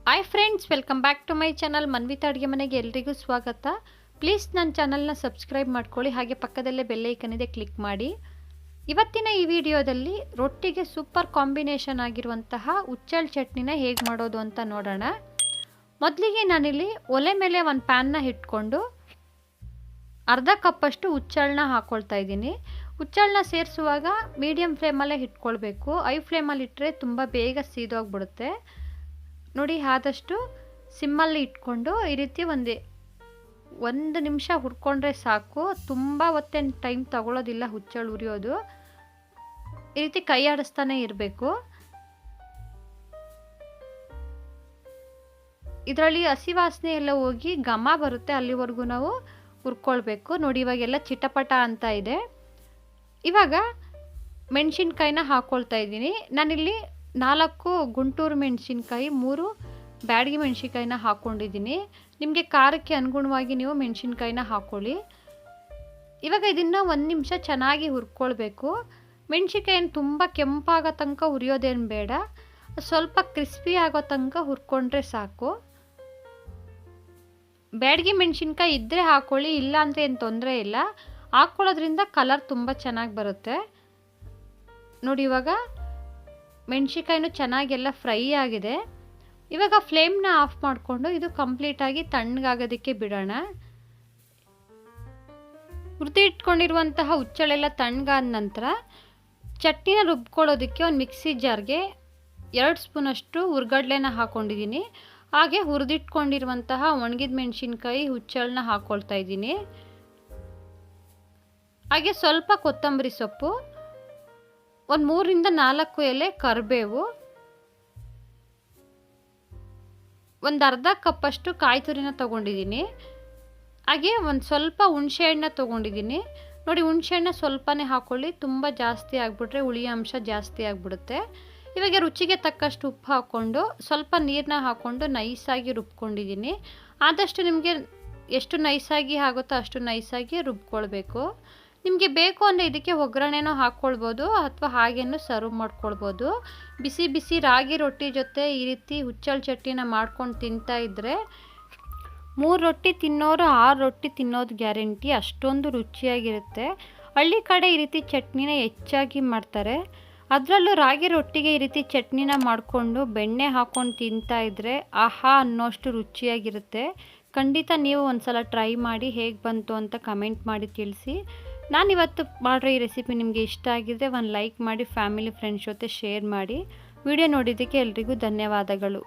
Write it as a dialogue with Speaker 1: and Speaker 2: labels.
Speaker 1: Hi friends, welcome back to my channel Manvita ಅಡುಗೆ ಮನೆಗೆ ಎಲ್ರಿಗೂ ಸ್ವಾಗತ. ಪ್ಲೀಸ್ ನನ್ನ ಚಾನಲ್ನ ಸಬ್ಸ್ಕ್ರೈಬ್ ಮಾಡ್ಕೊಳ್ಳಿ, ಹಾಗೆ ಪಕ್ಕದಲ್ಲೇ ಬೆಲ್ ಐಕನ್ ಇದೆ, ಕ್ಲಿಕ್ ಮಾಡಿ. ಇವತ್ತಿನ ಈ ವಿಡಿಯೋದಲ್ಲಿ ರೊಟ್ಟಿಗೆ ಸೂಪರ್ ಕಾಂಬಿನೇಷನ್ ಆಗಿರುವಂತಹ ಹುಚ್ಚೆಳ್ಳು ಚಟ್ನಿನ ಹೇಗೆ ಮಾಡೋದು ಅಂತ ನೋಡೋಣ. ಮೊದಲಿಗೆ ನಾನಿಲ್ಲಿ ಒಲೆ ಮೇಲೆ ಒಂದು ಪ್ಯಾನ್ನ ಇಟ್ಕೊಂಡು ಅರ್ಧ ಕಪ್ಪಷ್ಟು ಹುಚ್ಚೆಳ್ಳನ್ನ ಹಾಕ್ಕೊಳ್ತಾ ಇದ್ದೀನಿ. ಹುಚ್ಚೆಳ್ಳನ್ನ ಸೇರಿಸುವಾಗ ಮೀಡಿಯಮ್ ಫ್ಲೇಮಲ್ಲೇ ಇಟ್ಕೊಳ್ಬೇಕು. ಐ ಫ್ಲೇಮಲ್ಲಿ ಇಟ್ಟರೆ ತುಂಬ ಬೇಗ ಸೀದೋಗ್ಬಿಡುತ್ತೆ. ನೋಡಿ, ಆದಷ್ಟು ಸಿಮ್ಮಲ್ಲಿ ಇಟ್ಕೊಂಡು ಈ ರೀತಿ ಒಂದು ನಿಮಿಷ ಹುರ್ಕೊಂಡ್ರೆ ಸಾಕು. ತುಂಬ ಹೊತ್ತೇನು ಟೈಮ್ ತಗೊಳ್ಳೋದಿಲ್ಲ ಹುಚ್ಚೆಳ್ಳು ಉರಿಯೋದು. ಈ ರೀತಿ ಕೈ ಆಡಿಸ್ತಾನೆ ಇರಬೇಕು. ಇದರಲ್ಲಿ ಹಸಿ ವಾಸನೆ ಎಲ್ಲ ಹೋಗಿ ಘಮ ಬರುತ್ತೆ, ಅಲ್ಲಿವರೆಗೂ ನಾವು ಹುರ್ಕೊಳ್ಬೇಕು. ನೋಡಿ, ಇವಾಗೆಲ್ಲ ಚಿಟಪಟ ಅಂತ ಇದೆ. ಇವಾಗ ಮೆಣಸಿನ್ಕಾಯಿನ ಹಾಕ್ಕೊಳ್ತಾ ಇದ್ದೀನಿ. ನಾನಿಲ್ಲಿ 4 ಗುಂಟೂರು ಮೆಣಸಿನ್ಕಾಯಿ, 3 ಬ್ಯಾಡಗಿ ಮೆಣಸಿನ್ಕಾಯಿನ ಹಾಕ್ಕೊಂಡಿದ್ದೀನಿ. ನಿಮಗೆ ಖಾರಕ್ಕೆ ಅನುಗುಣವಾಗಿ ನೀವು ಮೆಣಸಿನ್ಕಾಯಿನ ಹಾಕ್ಕೊಳ್ಳಿ. ಇವಾಗ ಇದನ್ನು 1 ನಿಮಿಷ ಚೆನ್ನಾಗಿ ಹುರ್ಕೊಳ್ಬೇಕು. ಮೆಣಸಿನ್ಕಾಯಿನ ತುಂಬ ಕೆಂಪಾಗೋ ತನಕ ಹುರಿಯೋದೇನು ಬೇಡ, ಸ್ವಲ್ಪ ಕ್ರಿಸ್ಪಿ ಆಗೋ ತನಕ ಹುರ್ಕೊಂಡ್ರೆ ಸಾಕು. ಬ್ಯಾಡಗಿ ಮೆಣಸಿನ್ಕಾಯಿ ಇದ್ದರೆ ಹಾಕ್ಕೊಳ್ಳಿ, ಇಲ್ಲ ಅಂದರೆ ಏನು ತೊಂದರೆ ಇಲ್ಲ. ಹಾಕ್ಕೊಳ್ಳೋದ್ರಿಂದ ಕಲರ್ ತುಂಬ ಚೆನ್ನಾಗಿ ಬರುತ್ತೆ. ನೋಡಿ, ಇವಾಗ ಮೆಣಸಿನ್ಕಾಯಿನೂ ಚೆನ್ನಾಗೆಲ್ಲ ಫ್ರೈ ಆಗಿದೆ. ಇವಾಗ ಫ್ಲೇಮ್ನ ಆಫ್ ಮಾಡಿಕೊಂಡು ಇದು ಕಂಪ್ಲೀಟಾಗಿ ತಣ್ಣಗಾಗೋದಕ್ಕೆ ಬಿಡೋಣ. ಹುರಿದು ಇಟ್ಕೊಂಡಿರುವಂತಹ ಹುಚ್ಚೆಳ್ಳೆಲ್ಲ ತಣ್ಣಗಾದ ನಂತರ ಚಟ್ನಿನ ರುಬ್ಕೊಳ್ಳೋದಕ್ಕೆ ಒಂದು ಮಿಕ್ಸಿ ಜಾರ್ಗೆ 2 ಸ್ಪೂನಷ್ಟು ಹುರ್ಗಡ್ಲೆನ ಹಾಕ್ಕೊಂಡಿದ್ದೀನಿ. ಹಾಗೆ ಹುರಿದಿಟ್ಕೊಂಡಿರುವಂತಹ ಒಣಗಿದ ಮೆಣಸಿನ್ಕಾಯಿ, ಹುಚ್ಚೆಳ್ಳನ್ನ ಹಾಕ್ಕೊಳ್ತಾ ಇದ್ದೀನಿ. ಹಾಗೆ ಸ್ವಲ್ಪ ಕೊತ್ತಂಬರಿ ಸೊಪ್ಪು, ಒಂದು 3 ರಿಂದ 4 ಎಲೆ ಕರಿಬೇವು, ಒಂದು ಅರ್ಧ ಕಪ್ಪಷ್ಟು ಕಾಯಿ ತುರಿನ ತೊಗೊಂಡಿದ್ದೀನಿ. ಹಾಗೆ ಒಂದು ಸ್ವಲ್ಪ ಹುಣಸೆಹಣ್ಣು ತೊಗೊಂಡಿದ್ದೀನಿ. ನೋಡಿ, ಹುಣಸೆಹಣ್ಣು ಸ್ವಲ್ಪನೇ ಹಾಕ್ಕೊಳ್ಳಿ, ತುಂಬ ಜಾಸ್ತಿ ಆಗಿಬಿಟ್ರೆ ಹುಳಿಯ ಅಂಶ ಜಾಸ್ತಿ ಆಗಿಬಿಡುತ್ತೆ. ಇವಾಗ ರುಚಿಗೆ ತಕ್ಕಷ್ಟು ಉಪ್ಪು ಹಾಕ್ಕೊಂಡು ಸ್ವಲ್ಪ ನೀರನ್ನ ಹಾಕ್ಕೊಂಡು ನೈಸಾಗಿ ರುಬ್ಕೊಂಡಿದ್ದೀನಿ. ಆದಷ್ಟು ನಿಮಗೆ ಎಷ್ಟು ನೈಸಾಗಿ ಆಗುತ್ತೋ ಅಷ್ಟು ನೈಸಾಗಿ ರುಬ್ಕೊಳ್ಬೇಕು. ನಿಮಗೆ ಬೇಕು ಅಂದರೆ ಇದಕ್ಕೆ ಒಗ್ಗರಣೆನೂ ಹಾಕ್ಕೊಳ್ಬೋದು, ಅಥವಾ ಹಾಗೇನು ಸರ್ವ್ ಮಾಡ್ಕೊಳ್ಬೋದು. ಬಿಸಿ ಬಿಸಿ ರಾಗಿ ರೊಟ್ಟಿ ಜೊತೆ ಈ ರೀತಿ ಹುಚ್ಚೆಳ್ಳು ಚಟ್ನಿನ ಮಾಡ್ಕೊಂಡು ತಿಂತಾ ಇದ್ದರೆ 3 ರೊಟ್ಟಿ ತಿನ್ನೋರು 6 ರೊಟ್ಟಿ ತಿನ್ನೋದು ಗ್ಯಾರಂಟಿ, ಅಷ್ಟೊಂದು ರುಚಿಯಾಗಿರುತ್ತೆ. ಹಳ್ಳಿ ಕಡೆ ಈ ರೀತಿ ಚಟ್ನಿನ ಹೆಚ್ಚಾಗಿ ಮಾಡ್ತಾರೆ. ಅದರಲ್ಲೂ ರಾಗಿ ರೊಟ್ಟಿಗೆ ಈ ರೀತಿ ಚಟ್ನಿನ ಮಾಡಿಕೊಂಡು ಬೆಣ್ಣೆ ಹಾಕ್ಕೊಂಡು ತಿಂತಾ ಇದ್ದರೆ ಆಹಾ ಅನ್ನೋಷ್ಟು ರುಚಿಯಾಗಿರುತ್ತೆ. ಖಂಡಿತ ನೀವು ಒಂದು ಸಲ ಟ್ರೈ ಮಾಡಿ, ಹೇಗೆ ಬಂತು ಅಂತ ಕಮೆಂಟ್ ಮಾಡಿ ತಿಳಿಸಿ. ನಾನಿವತ್ತು ಮಾಡಿರೋ ಈ ರೆಸಿಪಿ ನಿಮಗೆ ಇಷ್ಟ ಆಗಿದ್ದರೆ ಒಂದು ಲೈಕ್ ಮಾಡಿ, ಫ್ಯಾಮಿಲಿ ಫ್ರೆಂಡ್ಸ್ ಜೊತೆ ಶೇರ್ ಮಾಡಿ. ವಿಡಿಯೋ ನೋಡಿದ್ದಕ್ಕೆ ಎಲ್ರಿಗೂ ಧನ್ಯವಾದಗಳು.